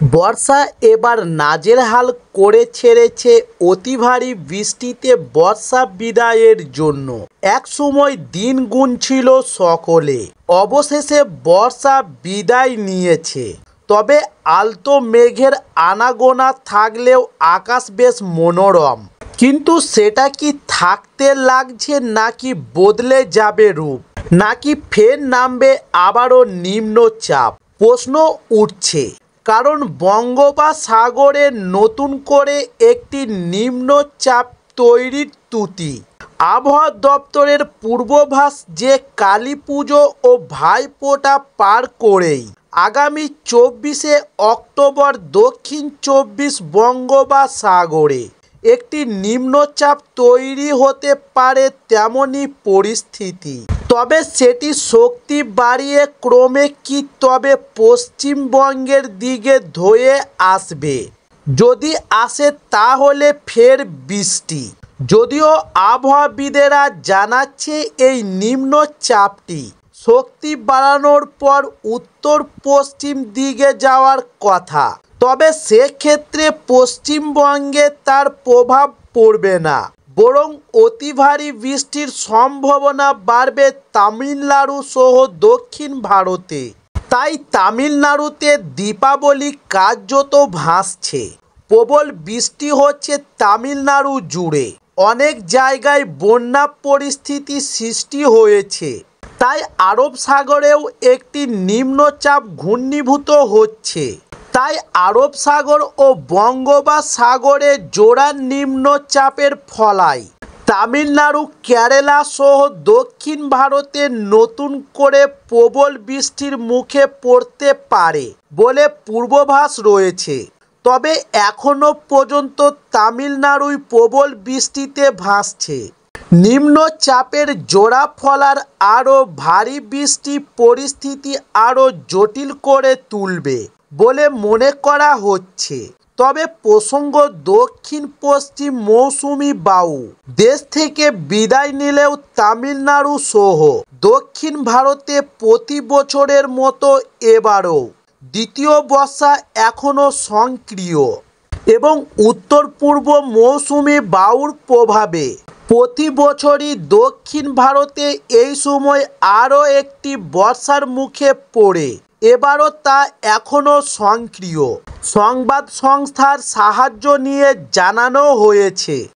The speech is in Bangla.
বর্ষা এবার নাজেহাল করে ছেড়েছে অতি ভারী বৃষ্টিতে বর্ষা বিদায়ের জন্য। একসময় দিন গুনছিল সকলে, অবশেষে বর্ষা বিদায় নিয়েছে। তবে আলতো মেঘের আনাগোনা থাকলেও আকাশ বেশ মনোরম। কিন্তু সেটা কি থাকতে লাগছে, নাকি বদলে যাবে রূপ, নাকি ফের নামবে আবারও নিম্নচাপ? প্রশ্ন উঠছে, কারণ বঙ্গোপসাগরে নতুন করে একটি নিম্নচাপ তৈরির ত্রুটি। আবহাওয়া দপ্তরের পূর্বাভাস যে কালী পুজো ও ভাইফোঁটা পার করেই আগামী 24শে অক্টোবর দক্ষিণ 24 বঙ্গোপসাগরে একটি নিম্নচাপ তৈরি হতে পারে তেমনই পরিস্থিতি। তবে সেটি শক্তি বাড়িয়ে ক্রমে কি তবে পশ্চিমবঙ্গের দিকে ধেয়ে আসবে? যদি আসে তাহলে ফের বৃষ্টি। যদিও আবহাওয়াবিদেরা জানাচ্ছে এই নিম্নচাপটি শক্তি বাড়ানোর পর উত্তর পশ্চিম দিকে যাওয়ার কথা, তবে সেক্ষেত্রে পশ্চিমবঙ্গে তার প্রভাব পড়বে না, বরং অতি ভারী বৃষ্টির সম্ভাবনা বাড়বে তামিলনাড়ু সহ দক্ষিণ ভারতে। তাই তামিলনাড়ুতে দীপাবলি কার্যত ভাসছে। প্রবল বৃষ্টি হচ্ছে তামিলনাড়ু জুড়ে, অনেক জায়গায় বন্যা পরিস্থিতি সৃষ্টি হয়েছে। তাই আরব সাগরেও একটি নিম্নচাপ ঘনীভূত হচ্ছে। তাই আরব সাগর ও বঙ্গোপসাগরে জোড়া নিম্নচাপের ফলায় তামিলনাড়ু, কেরালা সহ দক্ষিণ ভারতে নতুন করে প্রবল বৃষ্টির মুখে পড়তে পারে বলে পূর্বাভাস রয়েছে। তবে এখনও পর্যন্ত তামিলনাড়ুই প্রবল বৃষ্টিতে ভাসছে। নিম্নচাপের জোড়া ফলার আরও ভারী বৃষ্টি পরিস্থিতি আরও জটিল করে তুলবে বলে মনে করা হচ্ছে। তবে প্রসঙ্গ, দক্ষিণ পশ্চিম মৌসুমি বায়ু দেশ থেকে বিদায় নিলেও তামিলনাড়ু সহ দক্ষিণ ভারতে প্রতি বছরের মতো এবারও দ্বিতীয় বর্ষা এখনও সক্রিয় এবং উত্তর পূর্ব মৌসুমি বায়ুর প্রভাবে প্রতি বছরই দক্ষিণ ভারতে এই সময় আরও একটি বর্ষার মুখে পড়ে। এবারও তা এখনও সক্রিয়। সংবাদ সংস্থার সাহায্য নিয়ে জানানো হয়েছে।